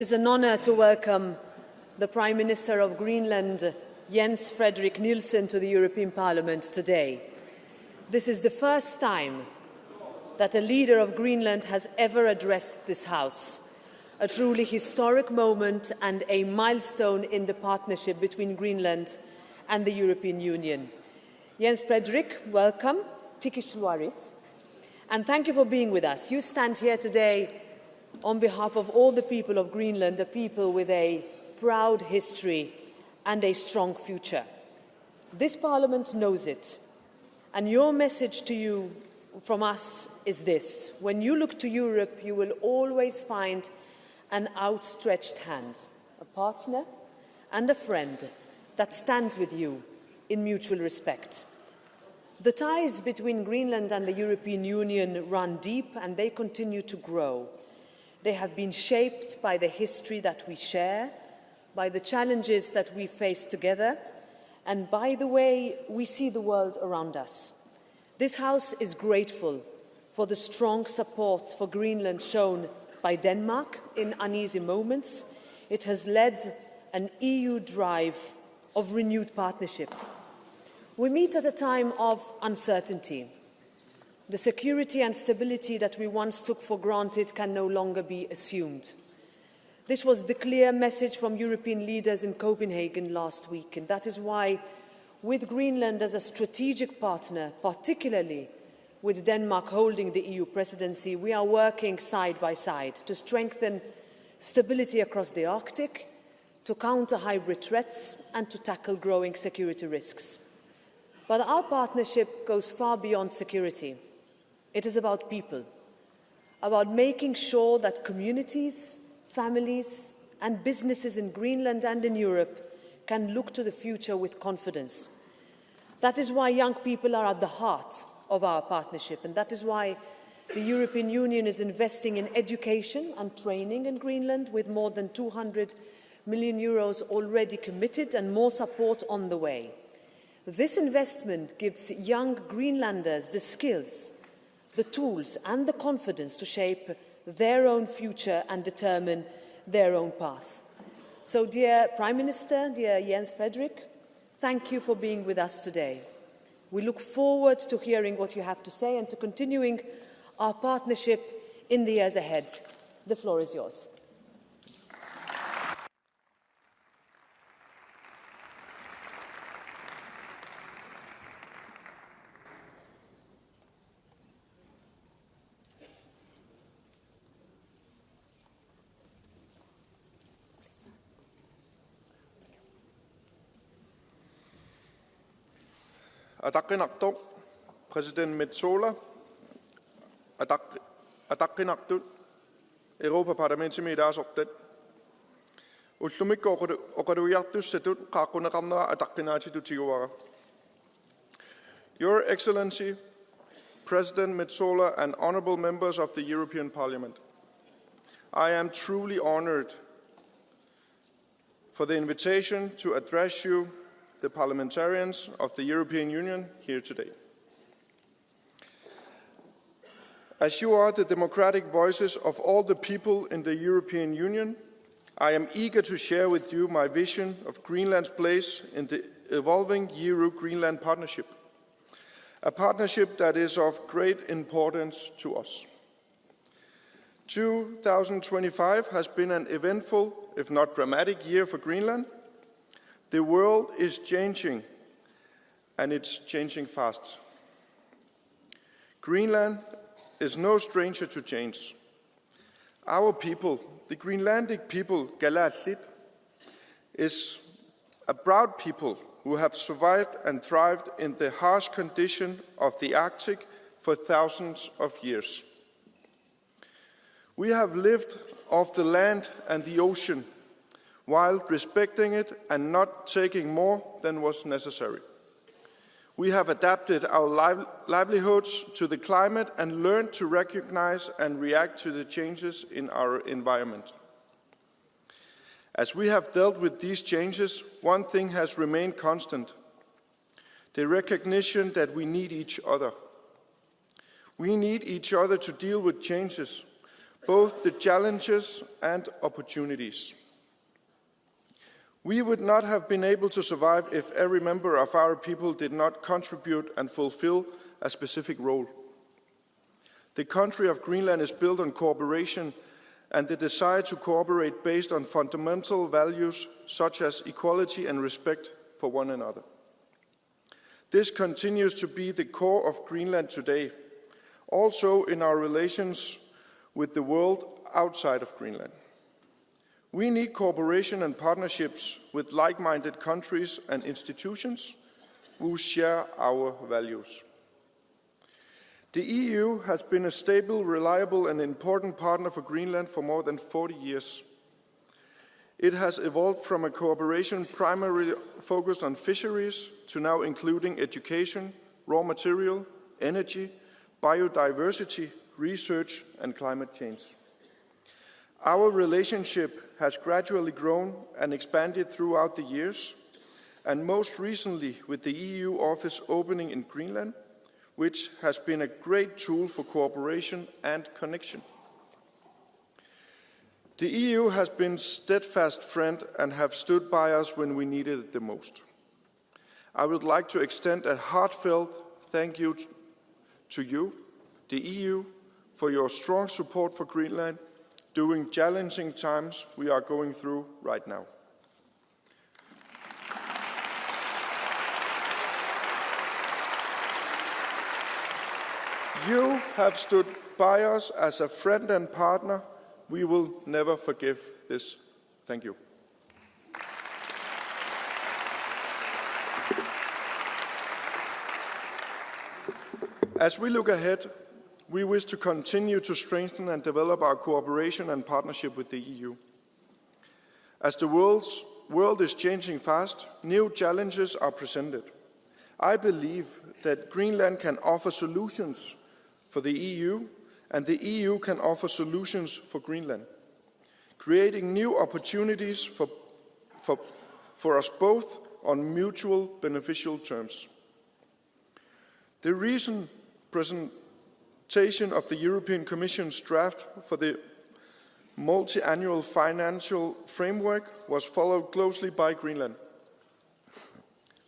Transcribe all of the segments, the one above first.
It is an honour to welcome the Prime Minister of Greenland, Jens Frederik Nielsen, to the European Parliament today. This is the first time that a leader of Greenland has ever addressed this House, a truly historic moment and a milestone in the partnership between Greenland and the European Union. Jens Frederik, welcome. Tikishluarit. And thank you for being with us. You stand here today on behalf of all the people of Greenland, a people with a proud history and a strong future. This Parliament knows it, and your message to you from us is this: when you look to Europe, you will always find an outstretched hand, a partner and a friend that stands with you in mutual respect. The ties between Greenland and the European Union run deep, and they continue to grow. They have been shaped by the history that we share, by the challenges that we face together, and by the way we see the world around us. This House is grateful for the strong support for Greenland shown by Denmark in uneasy moments. It has led an EU drive of renewed partnership. We meet at a time of uncertainty. The security and stability that we once took for granted can no longer be assumed. This was the clear message from European leaders in Copenhagen last week, and that is why, with Greenland as a strategic partner, particularly with Denmark holding the EU presidency, we are working side by side to strengthen stability across the Arctic, to counter hybrid threats, and to tackle growing security risks. But our partnership goes far beyond security. It is about people, about making sure that communities, families, and businesses in Greenland and in Europe can look to the future with confidence. That is why young people are at the heart of our partnership, and that is why the European Union is investing in education and training in Greenland, with more than 200 million euros already committed and more support on the way. This investment gives young Greenlanders the skills, the tools and the confidence to shape their own future and determine their own path. So, dear Prime Minister, dear Jens Frederik, thank you for being with us today. We look forward to hearing what you have to say and to continuing our partnership in the years ahead. The floor is yours. Adakkinartu, President Metsola, adakkinartu, Europaparlamentimiidaasortat, ullumikko oqaluiartussatut qaaqquneqarnera adaqqinaatitutiguara. Your Excellency, President Metsola, and honourable members of the European Parliament, I am truly honoured for the invitation to address you, the parliamentarians of the European Union, here today. As you are the democratic voices of all the people in the European Union, I am eager to share with you my vision of Greenland's place in the evolving Euro-Greenland partnership, a partnership that is of great importance to us. 2025 has been an eventful, if not dramatic, year for Greenland. The world is changing, and it's changing fast. Greenland is no stranger to change. Our people, the Greenlandic people, Galatlit, is a proud people who have survived and thrived in the harsh condition of the Arctic for thousands of years. We have lived off the land and the ocean, while respecting it and not taking more than was necessary. We have adapted our livelihoods to the climate and learned to recognize and react to the changes in our environment. As we have dealt with these changes, one thing has remained constant: the recognition that we need each other. We need each other to deal with changes, both the challenges and opportunities. We would not have been able to survive if every member of our people did not contribute and fulfill a specific role. The country of Greenland is built on cooperation and the desire to cooperate based on fundamental values such as equality and respect for one another. This continues to be the core of Greenland today, also in our relations with the world outside of Greenland. We need cooperation and partnerships with like-minded countries and institutions who share our values. The EU has been a stable, reliable and important partner for Greenland for more than 40 years. It has evolved from a cooperation primarily focused on fisheries to now including education, raw material, energy, biodiversity, research and climate change. Our relationship has gradually grown and expanded throughout the years, and most recently with the EU office opening in Greenland, which has been a great tool for cooperation and connection. The EU has been a steadfast friend and have stood by us when we needed it the most. I would like to extend a heartfelt thank you to you, the EU, for your strong support for Greenland during challenging times we are going through right now. You have stood by us as a friend and partner. We will never forgive this. Thank you. As we look ahead, we wish to continue to strengthen and develop our cooperation and partnership with the EU. As the world is changing fast, new challenges are presented. I believe that Greenland can offer solutions for the EU, and the EU can offer solutions for Greenland, creating new opportunities for us both on mutual beneficial terms. The recent presentation of the European Commission's draft for the multi-annual financial framework was followed closely by Greenland.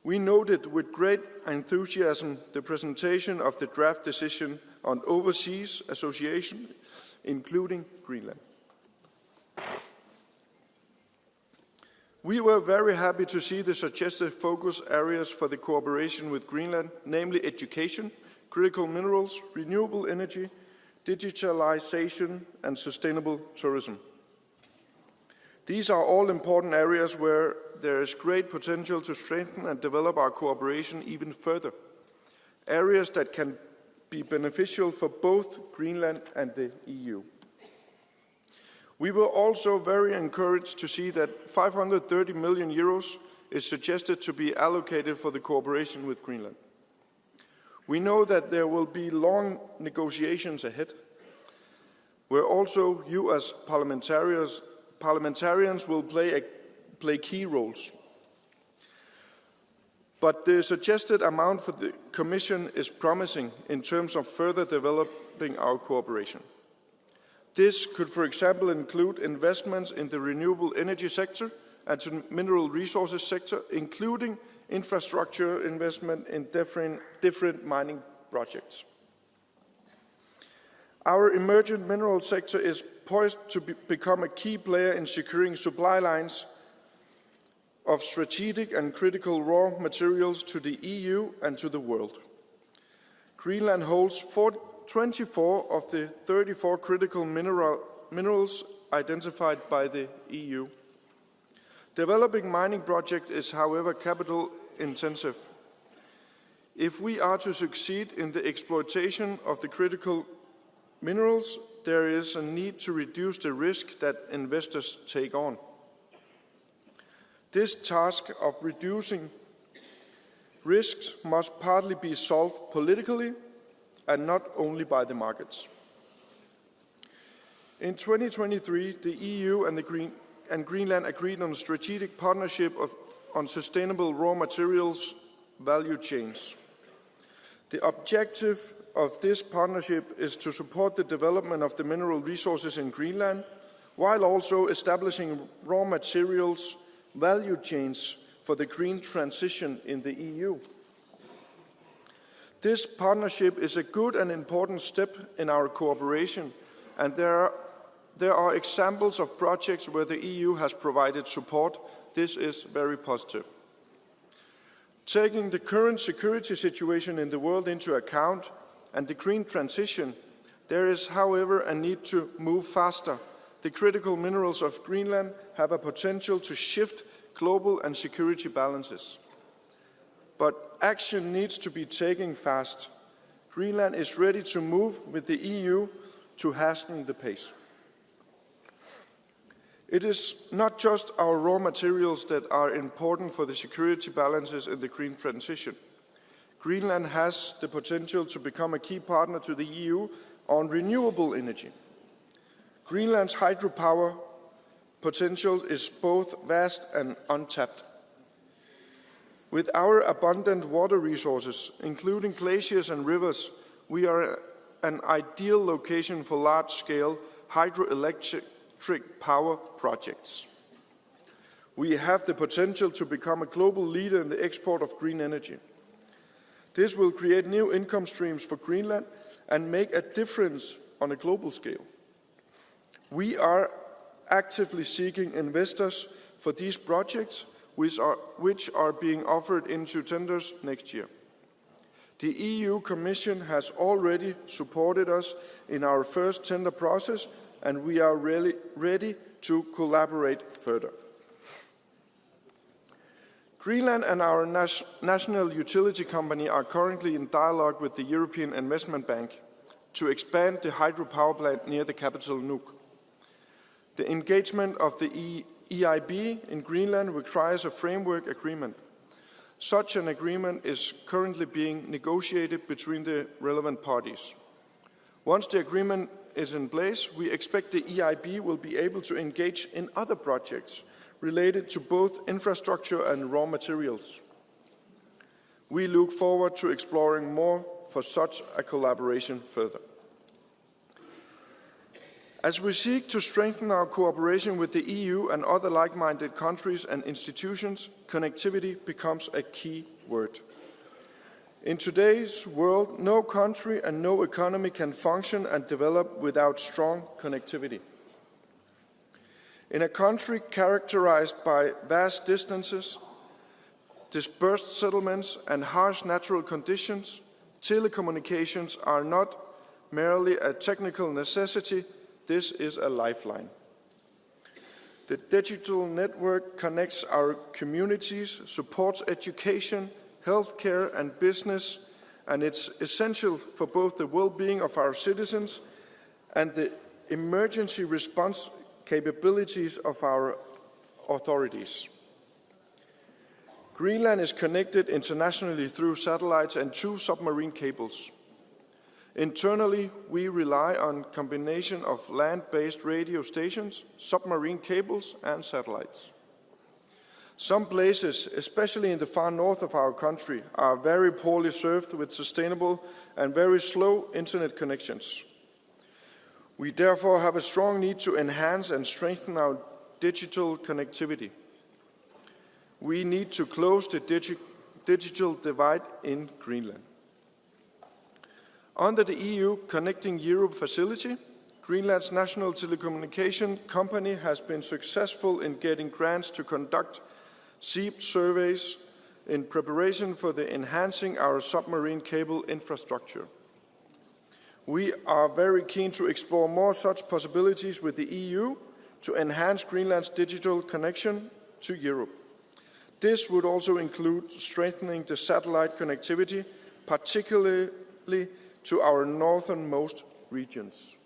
We noted with great enthusiasm the presentation of the draft decision on overseas association, including Greenland. We were very happy to see the suggested focus areas for the cooperation with Greenland, namely education, critical minerals, renewable energy, digitalization, and sustainable tourism. These are all important areas where there is great potential to strengthen and develop our cooperation even further, areas that can be beneficial for both Greenland and the EU. We were also very encouraged to see that 530 million euros is suggested to be allocated for the cooperation with Greenland. We know that there will be long negotiations ahead, where also you as parliamentarians will play key roles. But the suggested amount for the Commission is promising in terms of further developing our cooperation. This could, for example, include investments in the renewable energy sector and the mineral resources sector, including infrastructure investment in different mining projects. Our emerging mineral sector is poised to become a key player in securing supply lines of strategic and critical raw materials to the EU and to the world. Greenland holds 24 of the 34 critical minerals identified by the EU. Developing mining projects is, however, capital intensive. If we are to succeed in the exploitation of the critical minerals, there is a need to reduce the risk that investors take on. This task of reducing risks must partly be solved politically and not only by the markets. In 2023, the EU and Greenland agreed on a strategic partnership on sustainable raw materials value chains. The objective of this partnership is to support the development of the mineral resources in Greenland, while also establishing raw materials value chains for the green transition in the EU. This partnership is a good and important step in our cooperation, and there are examples of projects where the EU has provided support. This is very positive. Taking the current security situation in the world into account and the green transition, there is, however, a need to move faster. The critical minerals of Greenland have a potential to shift global and security balances. But action needs to be taken fast. Greenland is ready to move with the EU to hasten the pace. It is not just our raw materials that are important for the security balances in the green transition. Greenland has the potential to become a key partner to the EU on renewable energy. Greenland's hydropower potential is both vast and untapped. With our abundant water resources, including glaciers and rivers, we are an ideal location for large-scale hydroelectric power projects. We have the potential to become a global leader in the export of green energy. This will create new income streams for Greenland and make a difference on a global scale. We are actively seeking investors for these projects, which are being offered into tenders next year. The EU Commission has already supported us in our first tender process, and we are really ready to collaborate further. Greenland and our national utility company are currently in dialogue with the European Investment Bank to expand the hydropower plant near the capital Nuuk. The engagement of the EIB in Greenland requires a framework agreement. Such an agreement is currently being negotiated between the relevant parties. Once the agreement is in place, we expect the EIB will be able to engage in other projects related to both infrastructure and raw materials. We look forward to exploring more for such a collaboration further. As we seek to strengthen our cooperation with the EU and other like-minded countries and institutions, connectivity becomes a key word. In today's world, no country and no economy can function and develop without strong connectivity. In a country characterized by vast distances, dispersed settlements, and harsh natural conditions, telecommunications are not merely a technical necessity. This is a lifeline. The digital network connects our communities, supports education, healthcare, and business, and it's essential for both the well-being of our citizens and the emergency response capabilities of our authorities. Greenland is connected internationally through satellites and 2 submarine cables. Internally, we rely on a combination of land-based radio stations, submarine cables, and satellites. Some places, especially in the far north of our country, are very poorly served with sustainable and very slow internet connections. We therefore have a strong need to enhance and strengthen our digital connectivity. We need to close the digital divide in Greenland. Under the EU Connecting Europe facility, Greenland's national telecommunication company has been successful in getting grants to conduct seep surveys in preparation for enhancing our submarine cable infrastructure. We are very keen to explore more such possibilities with the EU to enhance Greenland's digital connection to Europe. This would also include strengthening the satellite connectivity, particularly to our northernmost regions.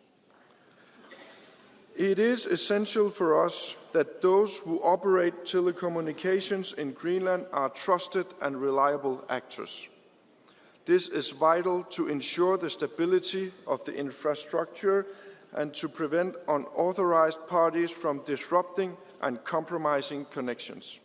It is essential for us that those who operate telecommunications in Greenland are trusted and reliable actors. This is vital to ensure the stability of the infrastructure and to prevent unauthorized parties from disrupting and compromising connections.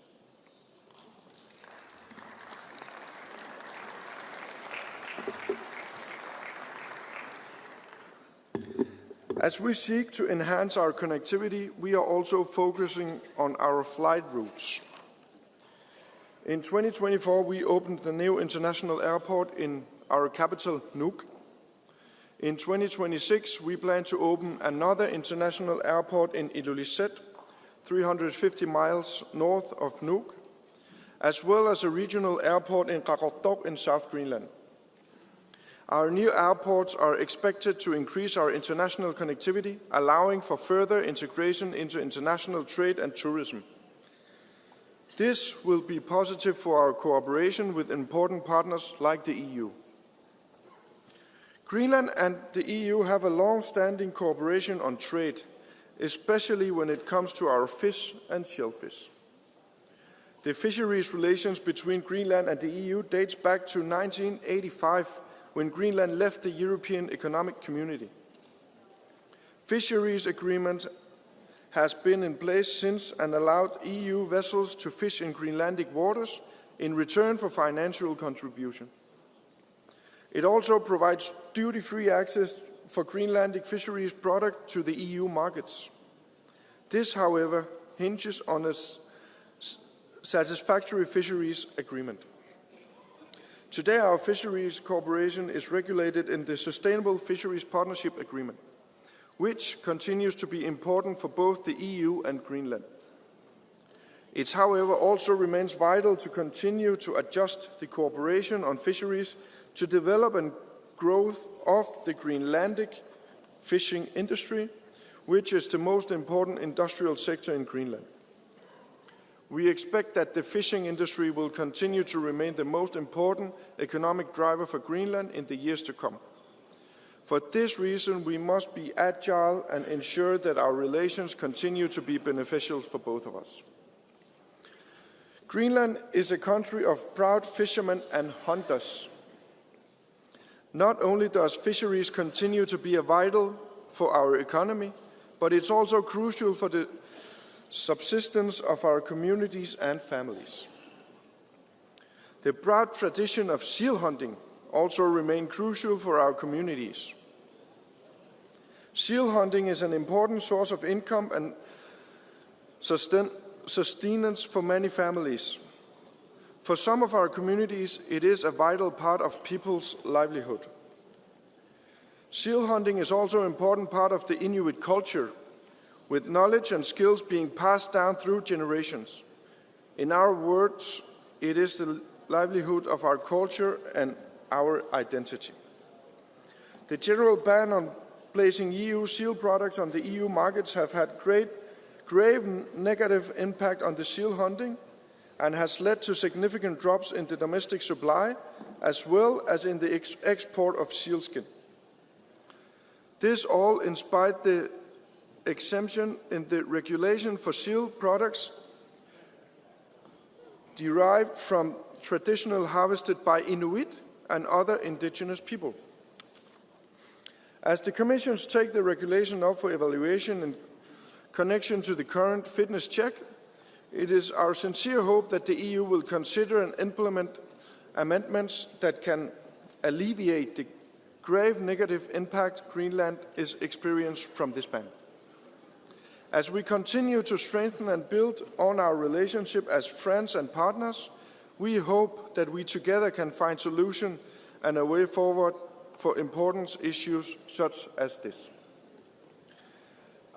As we seek to enhance our connectivity, we are also focusing on our flight routes. In 2024, we opened the new international airport in our capital, Nuuk. In 2026, we plan to open another international airport in Ilulissat, 350 miles north of Nuuk, as well as a regional airport in Qaqortoq in South Greenland. Our new airports are expected to increase our international connectivity, allowing for further integration into international trade and tourism. This will be positive for our cooperation with important partners like the EU. Greenland and the EU have a long-standing cooperation on trade, especially when it comes to our fish and shellfish. The fisheries relations between Greenland and the EU dates back to 1985, when Greenland left the European Economic Community. Fisheries agreement has been in place since and allowed EU vessels to fish in Greenlandic waters in return for financial contribution. It also provides duty-free access for Greenlandic fisheries product to the EU markets. This, however, hinges on a satisfactory fisheries agreement. Today, our fisheries cooperation is regulated in the Sustainable Fisheries Partnership Agreement, which continues to be important for both the EU and Greenland. It, however, also remains vital to continue to adjust the cooperation on fisheries to develop and growth of the Greenlandic fishing industry, which is the most important industrial sector in Greenland. We expect that the fishing industry will continue to remain the most important economic driver for Greenland in the years to come. For this reason, we must be agile and ensure that our relations continue to be beneficial for both of us. Greenland is a country of proud fishermen and hunters. Not only does fisheries continue to be vital for our economy, but it's also crucial for the subsistence of our communities and families. The proud tradition of seal hunting also remains crucial for our communities. Seal hunting is an important source of income and sustenance for many families. For some of our communities, it is a vital part of people's livelihood. Seal hunting is also an important part of the Inuit culture, with knowledge and skills being passed down through generations. In our words, it is the livelihood of our culture and our identity. The general ban on placing EU seal products on the EU markets have had grave negative impact on the seal hunting and has led to significant drops in the domestic supply as well as in the export of sealskin. This all in spite the exemption in the regulation for seal products derived from traditional harvested by Inuit and other indigenous people. As the Commission takes the regulation up for evaluation in connection to the current fitness check, it is our sincere hope that the EU will consider and implement amendments that can alleviate the grave negative impact Greenland is experiencing from this ban. As we continue to strengthen and build on our relationship as friends and partners, we hope that we together can find solutions and a way forward for important issues such as this.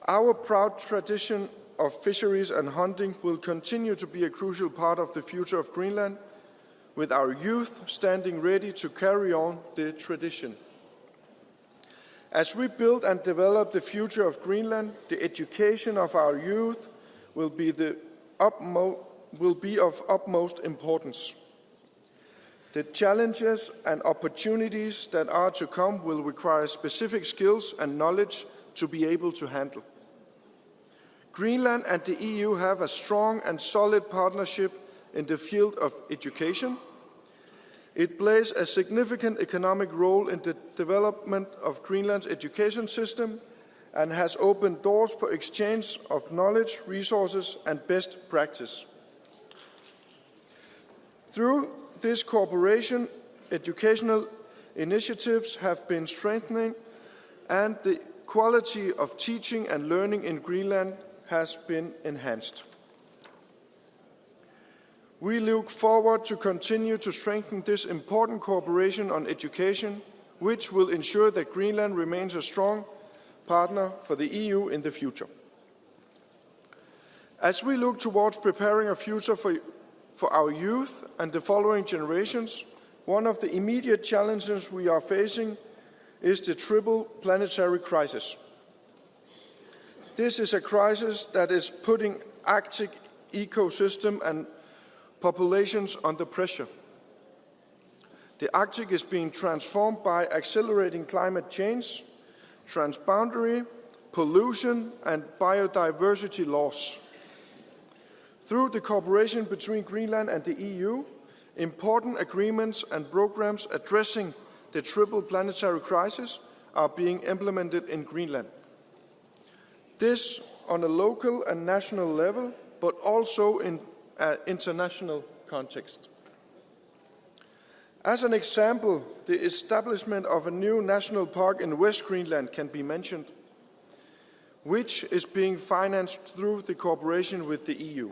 Our proud tradition of fisheries and hunting will continue to be a crucial part of the future of Greenland, with our youth standing ready to carry on the tradition. As we build and develop the future of Greenland, the education of our youth will be of utmost importance. The challenges and opportunities that are to come will require specific skills and knowledge to be able to handle. Greenland and the EU have a strong and solid partnership in the field of education. It plays a significant economic role in the development of Greenland's education system and has opened doors for exchange of knowledge, resources, and best practice. Through this cooperation, educational initiatives have been strengthening and the quality of teaching and learning in Greenland has been enhanced. We look forward to continue to strengthen this important cooperation on education, which will ensure that Greenland remains a strong partner for the EU in the future. As we look towards preparing a future for our youth and the following generations, one of the immediate challenges we are facing is the triple planetary crisis. This is a crisis that is putting Arctic ecosystem and populations under pressure. The Arctic is being transformed by accelerating climate change, transboundary, pollution, and biodiversity loss. Through the cooperation between Greenland and the EU, important agreements and programs addressing the triple planetary crisis are being implemented in Greenland. This on a local and national level, but also in an international context. As an example, the establishment of a new national park in West Greenland can be mentioned, which is being financed through the cooperation with the EU.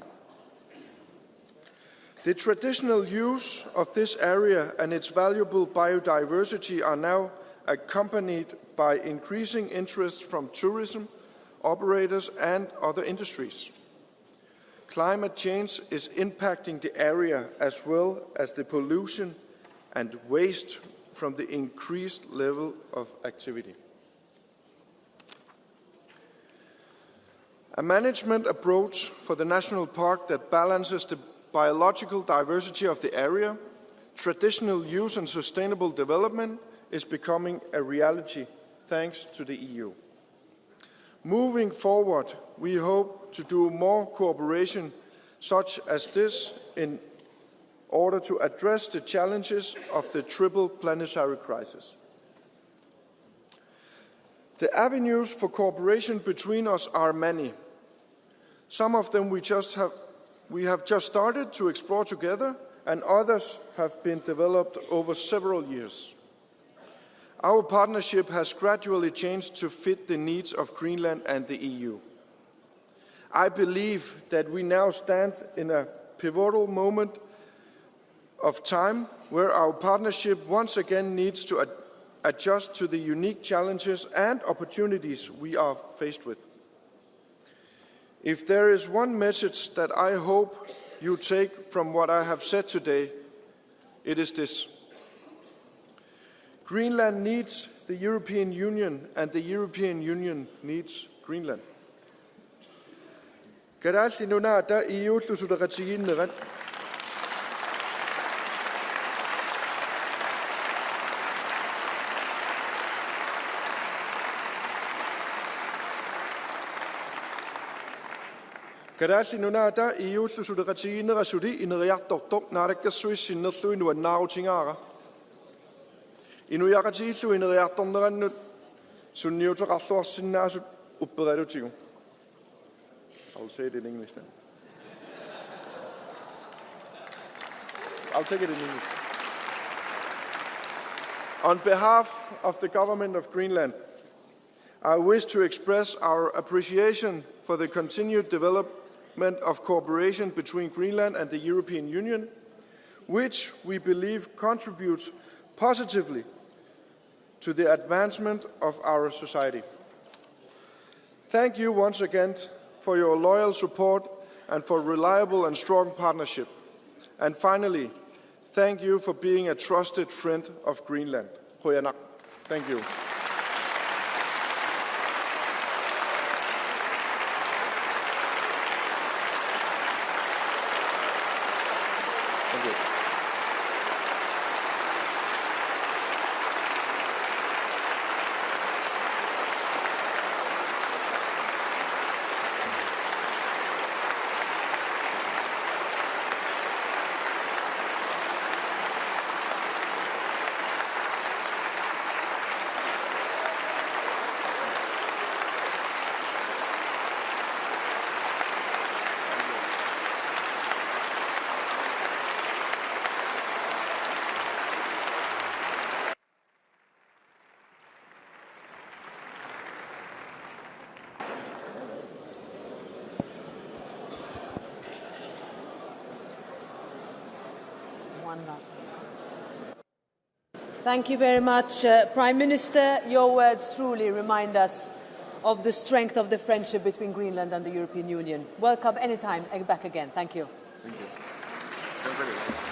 The traditional use of this area and its valuable biodiversity are now accompanied by increasing interest from tourism, operators, and other industries. Climate change is impacting the area as well as the pollution and waste from the increased level of activity. A management approach for the national park that balances the biological diversity of the area, traditional use and sustainable development is becoming a reality thanks to the EU. Moving forward, we hope to do more cooperation such as this in order to address the challenges of the triple planetary crisis. The avenues for cooperation between us are many. Some of them we have just started to explore together, and others have been developed over several years. Our partnership has gradually changed to fit the needs of Greenland and the EU. I believe that we now stand in a pivotal moment of time where our partnership once again needs to adjust to the unique challenges and opportunities we are faced with. If there is one message that I hope you take from what I have said today, it is this. Greenland needs the European Union, and the European Union needs Greenland. Kadasi nunata EU susudakati inarasudi inariatok narakasui sinasui nuanao chingara. Inuyakati isu inariaton naranut sunniuta kasor sinasut upperedutiu. I'll say it in English then. I'll take it in English. On behalf of the government of Greenland, I wish to express our appreciation for the continued development of cooperation between Greenland and the European Union, which we believe contributes positively to the advancement of our society. Thank you once again for your loyal support and for reliable and strong partnership. And finally, thank you for being a trusted friend of Greenland. Thank you. One last. Thank you very much. Prime Minister, your words truly remind us of the strength of the friendship between Greenland and the European Union. Welcome anytime back again. Thank you. Thank you.